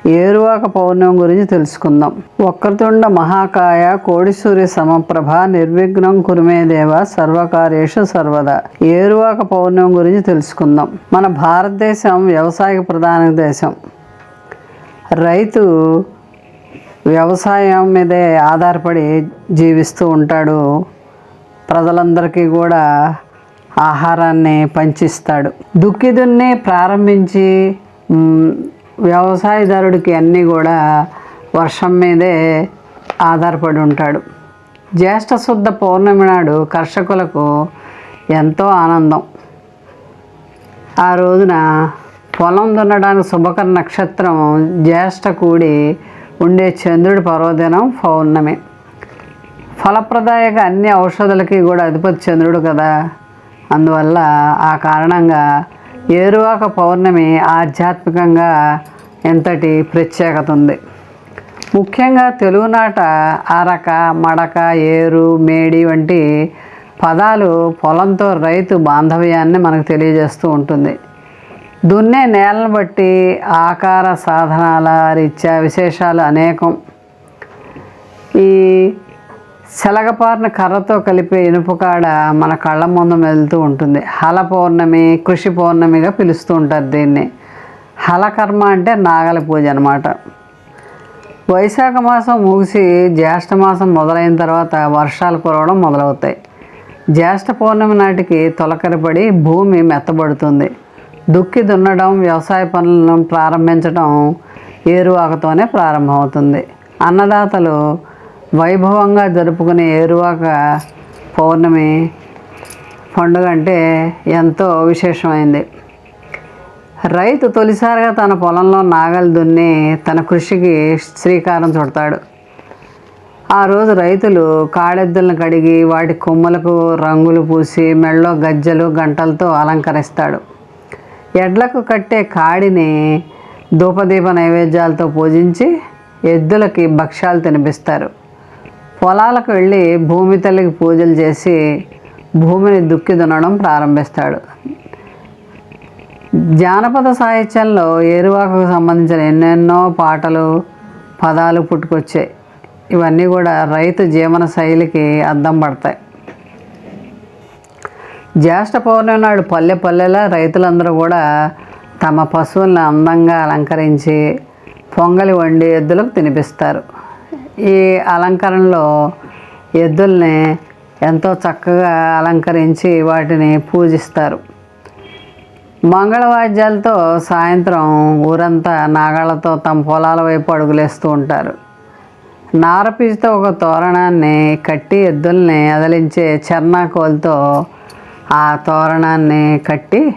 ఏరువాక పౌర్ణమి గురించి తెలుసుకుందాం. వక్రతుండ మహాకాయ కోడి సూర్య సమప్రభ నిర్విఘ్నం కురుమే దేవ సర్వకార్యేషు సర్వదా. ఏరువాక పౌర్ణమి గురించి తెలుసుకుందాం. మన భారతదేశం వ్యవసాయ ప్రధాన దేశం. రైతు వ్యవసాయం మీదే ఆధారపడి జీవిస్తూ ఉంటాడు. ప్రజలందరికీ కూడా ఆహారాన్ని పంచిస్తాడు. దుక్కి దున్ని ప్రారంభించి వ్యవసాయదారుడికి అన్నీ కూడా వర్షం మీదే ఆధారపడి ఉంటాడు. జ్యేష్ఠ శుద్ధ పౌర్ణమి నాడు కర్షకులకు ఎంతో ఆనందం. ఆ రోజున పొలం దున్నడానికి శుభకర నక్షత్రం జ్యేష్ఠ కూడి ఉండే చంద్రుడి పర్వదినం పౌర్ణమి. ఫలప్రదాయక అన్ని ఔషధాలకి కూడా అధిపతి చంద్రుడు కదా. అందువల్ల ఆ కారణంగా ఏరువాక పౌర్ణమి ఆధ్యాత్మికంగా ఎంతటి ప్రత్యేకత ఉంది. ముఖ్యంగా తెలుగునాట అరక, మడక, ఏరు, మేడి వంటి పదాలు పొలంతో రైతు బాంధవ్యాన్ని మనకు తెలియజేస్తూ ఉంటుంది. దున్నే నేలను బట్టి ఆకార సాధనాల రీత్యా విశేషాలు అనేకం. ఈ శలగపారిన కర్రతో కలిపే ఇనుపకాడ మన కళ్ళ ముందు మెదులుతూ ఉంటుంది. హల పౌర్ణమి, కృషి పౌర్ణమిగా పిలుస్తూ ఉంటారు దీన్ని. హలకర్మ అంటే నాగల పూజ అన్నమాట. వైశాఖ మాసం ముగిసి జ్యేష్ఠ మాసం మొదలైన తర్వాత వర్షాలు కురవడం మొదలవుతాయి. జ్యేష్ఠ పౌర్ణమి నాటికి తొలకరిపడి భూమి మెత్తబడుతుంది. దుక్కి దున్నడం, వ్యవసాయ పనులను ప్రారంభించడం ఏరువాకతోనే ప్రారంభమవుతుంది. అన్నదాతలు వైభవంగా జరుపుకునే ఏరువాక పౌర్ణమి పండుగ అంటే ఎంతో విశేషమైంది. రైతు తొలిసారిగా తన పొలంలో నాగలి దున్ని తన కృషికి శ్రీకారం చుడతాడు. ఆ రోజు రైతులు కాడెద్దులను కడిగి వాటి కొమ్ములకు రంగులు పూసి మెళ్ళలో గజ్జలు గంటలతో అలంకరిస్తాడు. ఎడ్లకు కట్టే కాడిని ధూపదీప నైవేద్యాలతో పూజించి ఎద్దులకి భక్ష్యాలు తినిపిస్తారు. పొలాలకు వెళ్ళి భూమి తల్లికి పూజలు చేసి భూమిని దుక్కి దున్నడం ప్రారంభిస్తాడు. జానపద సాహిత్యంలో ఏరువాకకు సంబంధించిన ఎన్నెన్నో పాటలు, పదాలు పుట్టుకొచ్చాయి. ఇవన్నీ కూడా రైతు జీవన శైలికి అద్దం పడతాయి. జ్యేష్ఠ పౌర్ణమి నాడు పల్లె పల్లెలా రైతులందరూ కూడా తమ పశువులను అందంగా అలంకరించి పొంగలి వండి ఎద్దులకు తినిపిస్తారు. ఈ అలంకరణలో ఎద్దుల్ని ఎంతో చక్కగా అలంకరించి వాటిని పూజిస్తారు. మంగళవాద్యాలతో సాయంత్రం ఊరంతా నాగాళ్లతో తమ పొలాల వైపు అడుగులేస్తూ ఉంటారు. నారపీచుతో ఒక తోరణాన్ని కట్టి ఎద్దుల్ని అదిలించే చర్నాకోలతో ఆ తోరణాన్ని కట్టి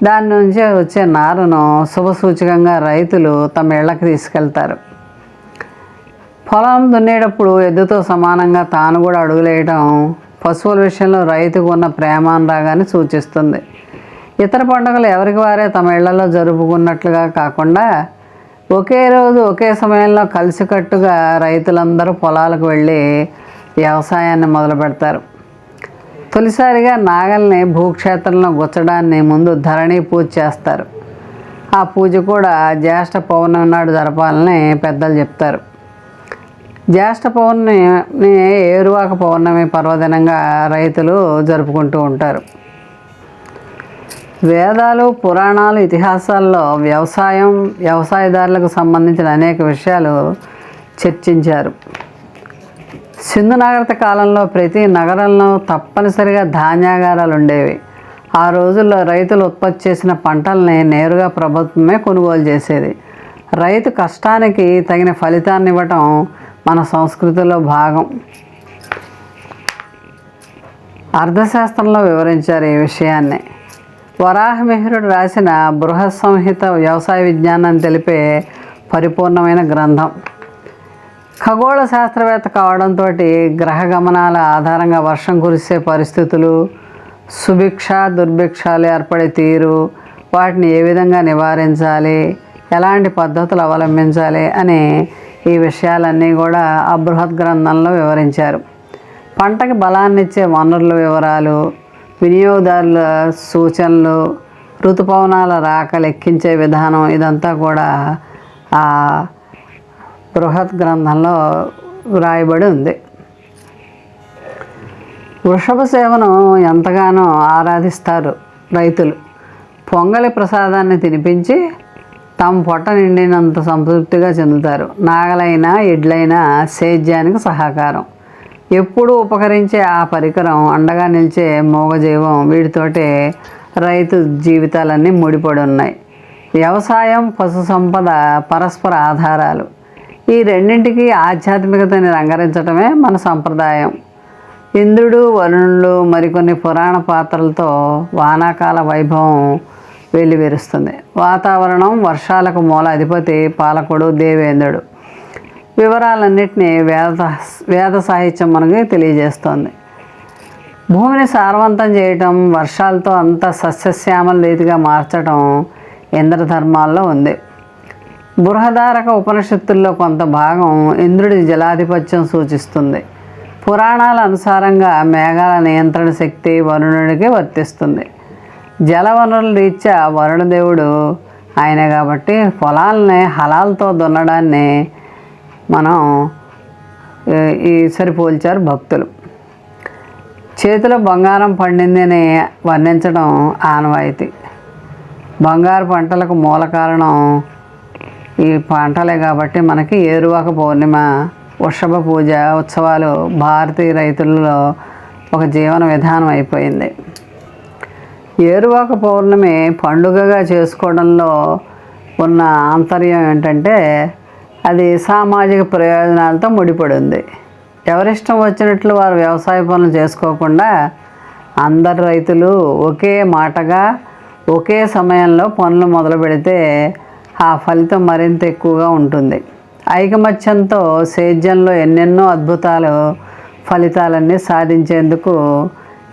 దాని నుంచి వచ్చే నారును శుభసూచకంగా రైతులు తమ ఇళ్ళకి తీసుకెళ్తారు. పొలం దున్నేటప్పుడు ఎద్దుతో సమానంగా తాను కూడా అడుగులేయడం పశువుల విషయంలో రైతుకు ఉన్న ప్రేమానురాగాన్ని సూచిస్తుంది. ఇతర పండుగలు ఎవరికి వారే తమ ఇళ్లలో జరుపుకున్నట్లుగా కాకుండా ఒకే రోజు ఒకే సమయంలో కలిసికట్టుగా రైతులందరూ పొలాలకు వెళ్ళి వ్యవసాయాన్ని మొదలు పెడతారు. తొలిసారిగా నాగల్ని భూక్షేత్రంలో గుచ్చడాన్ని ముందు ధరణి పూజ చేస్తారు. ఆ పూజ కూడా జ్యేష్ఠ పౌర్ణమి నాడు జరపాలని పెద్దలు చెప్తారు. జ్యేష్ఠ పౌర్ణమి ఏరువాక పౌర్ణమి పర్వదినంగా రైతులు జరుపుకుంటూ ఉంటారు. వేదాలు, పురాణాలు, ఇతిహాసాల్లో వ్యవసాయదారులకు సంబంధించిన అనేక విషయాలు చర్చించారు. సింధు నాగరికత కాలంలో ప్రతి నగరంలో తప్పనిసరిగా ధాన్యాగారాలు ఉండేవి. ఆ రోజుల్లో రైతులు ఉత్పత్తి చేసిన పంటల్ని నేరుగా ప్రభుత్వమే కొనుగోలు చేసేది. రైతు కష్టానికి తగిన ఫలితాన్ని ఇవ్వటం మన సంస్కృతిలో భాగం. అర్థశాస్త్రంలో వివరించారు ఈ విషయాన్ని. వరాహమిహిరుడు రాసిన బృహత్ సంహిత వ్యవసాయ విజ్ఞానాన్ని తెలిపే పరిపూర్ణమైన గ్రంథం. ఖగోళ శాస్త్రవేత్త కావడంతో గ్రహ గమనాల ఆధారంగా వర్షం కురిసే పరిస్థితులు, సుభిక్ష దుర్భిక్షాలు ఏర్పడే తీరు, వాటిని ఏ విధంగా నివారించాలి, ఎలాంటి పద్ధతులు అవలంబించాలి అనే ఈ విషయాలన్నీ కూడా ఆ బృహత్ గ్రంథంలో వివరించారు. పంటకి బలాన్నిచ్చే వనరుల వివరాలు, వినియోగదారుల సూచనలు, ఋతుపవనాల రాక లెక్కించే విధానం ఇదంతా కూడా ఆ బృహత్ గ్రంథంలో వ్రాయబడి ఉంది. వృషభ సేవను ఎంతగానో ఆరాధిస్తారు రైతులు. పొంగలి ప్రసాదాన్ని తినిపించి తమ పొట్ట నిండినంత సంతృప్తిగా చెందుతారు. నాగలైనా ఎడ్లైనా సేద్యానికి సహకారం. ఎప్పుడూ ఉపకరించే ఆ పరికరం, అండగా నిలిచే మూగజీవం, వీటితోటే రైతు జీవితాలన్నీ ముడిపడి ఉన్నాయి. వ్యవసాయం, పశు సంపద పరస్పర ఆధారాలు. ఈ రెండింటికి ఆధ్యాత్మికతని రంగరించడమే మన సంప్రదాయం. ఇంద్రుడు, వరుణులు, మరికొన్ని పురాణ పాత్రలతో వానాకాల వైభవం వెల్లివిరుస్తుంది. వాతావరణం, వర్షాలకు మూల అధిపతి పాలకుడు దేవేంద్రుడు. వివరాలన్నింటినీ వేద సాహిత్యం మనకి తెలియజేస్తోంది. భూమిని సారవంతం చేయటం, వర్షాలతో అంత సస్యశ్యామల రీతిగా మార్చడం ఇంద్రధర్మాల్లో ఉంది. బృహదారక ఉపనిషత్తుల్లో కొంత భాగం ఇంద్రుడి జలాధిపత్యం సూచిస్తుంది. పురాణాల అనుసారంగా మేఘాల నియంత్రణ శక్తి వరుణుడికి వర్తిస్తుంది. జలవనరుల రీత్యా వరుణదేవుడు ఆయనే కాబట్టి పొలాలని హలాలతో దున్నడాన్ని మనం సరిపోల్చారు భక్తులు. చేతిలో బంగారం పండింది అని వర్ణించడం ఆనవాయితీ. బంగారు పంటలకు మూల కారణం ఈ పంటలే కాబట్టి మనకి ఏరువాక పౌర్ణిమ, వృషభ పూజ ఉత్సవాలు భారతీయ రైతులలో ఒక జీవన విధానం అయిపోయింది. ఏరువాక పౌర్ణమి పండుగగా చేసుకోవడంలో ఉన్న ఆంతర్యం ఏంటంటే అది సామాజిక ప్రయోజనాలతో ముడిపడి ఉంది. ఎవరిష్టం వచ్చినట్లు వారు వ్యవసాయ పనులు చేసుకోకుండా అందరు రైతులు ఒకే మాటగా ఒకే సమయంలో పనులు మొదలు పెడితే ఆ ఫలితం మరింత ఎక్కువగా ఉంటుంది. ఐకమత్యంతో సేద్యంలో ఎన్నెన్నో అద్భుతాలు ఫలితాలన్నీ సాధించేందుకు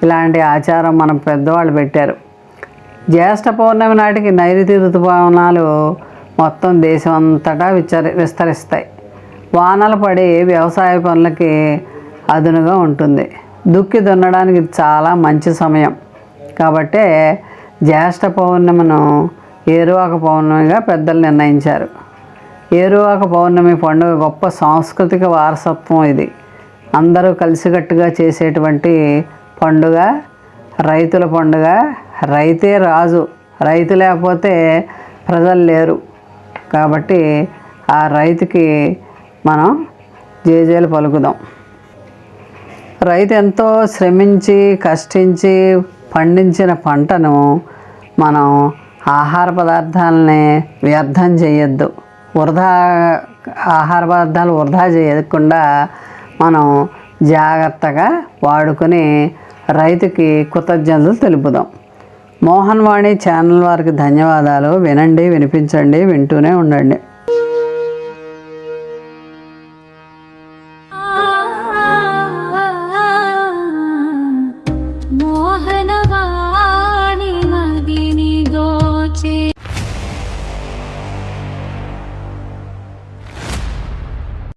ఇలాంటి ఆచారం మన పెద్దవాళ్ళు పెట్టారు. జ్యేష్ఠ పౌర్ణమి నాటికి నైరుతి ఋతుపవనాలు మొత్తం దేశం అంతటా విస్తరిస్తాయి. వానలు పడి వ్యవసాయ పనులకి అదునుగా ఉంటుంది. దుక్కి దున్నడానికి చాలా మంచి సమయం కాబట్టే జ్యేష్ఠ పౌర్ణమిను ఏరువాక పౌర్ణమిగా పెద్దలు నిర్ణయించారు. ఏరువాక పౌర్ణమి పండుగ గొప్ప సాంస్కృతిక వారసత్వం. ఇది అందరూ కలిసికట్టుగా చేసేటువంటి పండుగ, రైతుల పండుగ. రైతే రాజు, రైతు లేకపోతే ప్రజలు లేరు కాబట్టి ఆ రైతుకి మనం జేజేలు పలుకుదాం. రైతు ఎంతో శ్రమించి కష్టించి పండించిన పంటను మనం ఆహార పదార్థాలని వ్యర్థం చేయొద్దు. ఆహార పదార్థాలు వృధా చేయకుండా మనం జాగ్రత్తగా వాడుకొని రైతుకి కృతజ్ఞతలు తెలుపుదాం. మోహన్ వాణి ఛానల్ వారికి ధన్యవాదాలు. వినండి, వినిపించండి, వింటూనే ఉండండి.